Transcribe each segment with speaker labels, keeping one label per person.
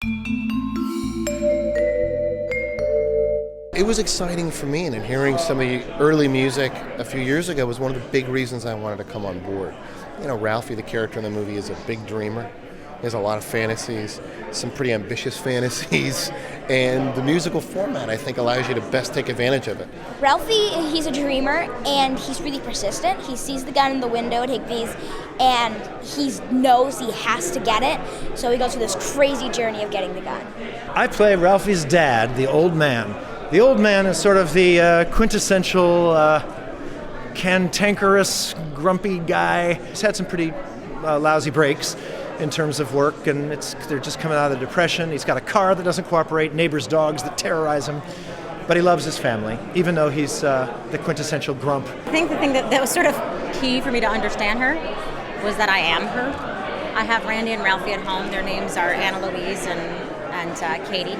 Speaker 1: It was exciting for me, and hearing some of the early music a few years ago was one of the big reasons I wanted to come on board. You know, Ralphie, the character in the movie, is a big dreamer. He has a lot of fantasies, some pretty ambitious fantasies, and the musical format, I think, allows you to best take advantage of it.
Speaker 2: Ralphie, he's a dreamer, and he's really persistent. He sees the gun in the window at Higby's, and he knows he has to get it, so he goes through this crazy journey of getting the gun.
Speaker 3: I play Ralphie's dad, the old man. The old man is sort of the quintessential cantankerous, grumpy guy. He's had some pretty lousy breaks in terms of work, and they're just coming out of the Depression. He's got a car that doesn't cooperate, neighbors' dogs that terrorize him, but he loves his family, even though he's the quintessential grump.
Speaker 4: I think the thing that was sort of key for me to understand her was that I am her. I have Randy and Ralphie at home. Their names are Anna Louise and Katie.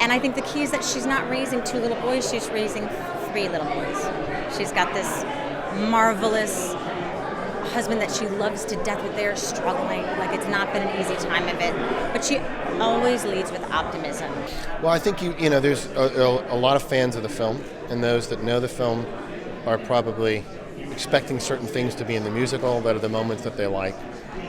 Speaker 4: And I think the key is that she's not raising 2 little boys, she's raising 3 little boys. She's got this marvelous husband that she loves to death, but they're struggling. Like, it's not been an easy time of it. But she always leads with optimism.
Speaker 1: Well, I think you know there's a lot of fans of the film, and those that know the film are probably expecting certain things to be in the musical that are the moments that they like.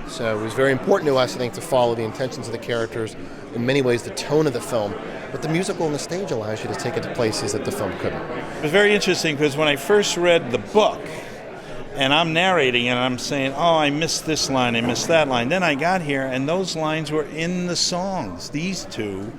Speaker 1: So it was very important to us, I think, to follow the intentions of the characters, in many ways the tone of the film, but the musical on the stage allows you to take it to places that the film couldn't.
Speaker 5: It was very interesting because when I first read the book, and I'm narrating and I'm saying, oh, I missed this line, I missed that line. Then I got here and those lines were in the songs. These two,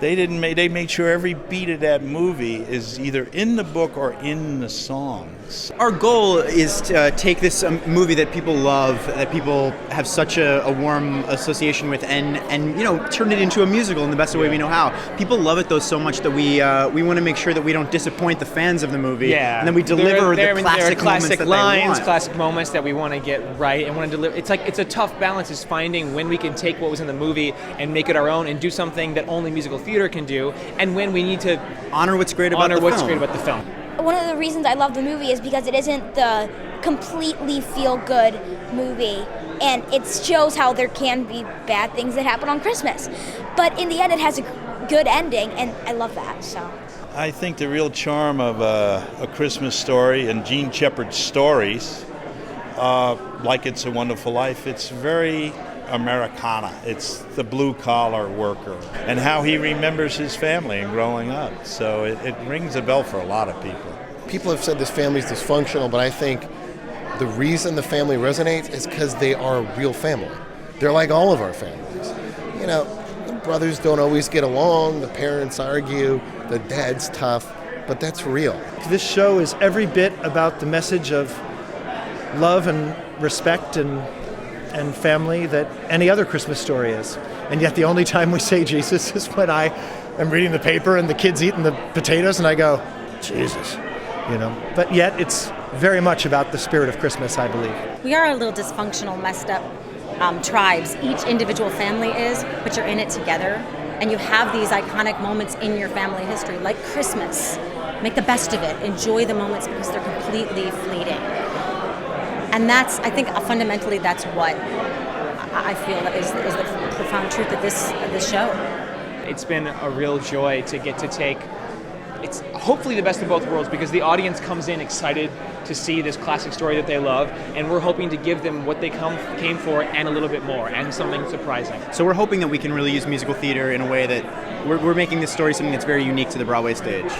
Speaker 5: they made sure every beat of that movie is either in the book or in the songs.
Speaker 6: Our goal is to take this movie that people love, that people have such a warm association with, and you know, turn it into a musical in the best way we know how. People love it though so much that we want to make sure that we don't disappoint the fans of the movie.
Speaker 7: Yeah,
Speaker 6: and then we deliver the classic moments that
Speaker 7: lines,
Speaker 6: they want.
Speaker 7: classic moments that we want to get right and want to deliver. It's a tough balance, is finding when we can take what was in the movie and make it our own and do something that only musical theater can do, and when we need to
Speaker 6: honor what's great about
Speaker 7: the film.
Speaker 2: One of the reasons I love the movie is because it isn't the completely feel-good movie, and it shows how there can be bad things that happen on Christmas. But in the end, it has a good ending, and I love that. So
Speaker 5: I think the real charm of A Christmas Story and Gene Shepard's stories, like It's a Wonderful Life, it's very Americana. It's the blue-collar worker and how he remembers his family and growing up. So it rings a bell for a lot of people.
Speaker 1: People have said this family's dysfunctional, but I think the reason the family resonates is because they are a real family. They're like all of our families. You know, the brothers don't always get along, the parents argue, the dad's tough, but that's real.
Speaker 3: This show is every bit about the message of love and respect and family that any other Christmas story is. And yet the only time we say Jesus is when I am reading the paper and the kid's eating the potatoes and I go, Jesus, you know. But yet it's very much about the spirit of Christmas, I believe.
Speaker 4: We are a little dysfunctional, messed up tribes. Each individual family is, but you're in it together. And you have these iconic moments in your family history, like Christmas. Make the best of it. Enjoy the moments because they're completely fleeting. And that's, I think, fundamentally, that's what I feel is the profound truth of this show.
Speaker 7: It's been a real joy to get to take, it's hopefully the best of both worlds, because the audience comes in excited to see this classic story that they love, and we're hoping to give them what they came for and a little bit more, and something surprising.
Speaker 6: So we're hoping that we can really use musical theater in a way that we're making this story something that's very unique to the Broadway stage.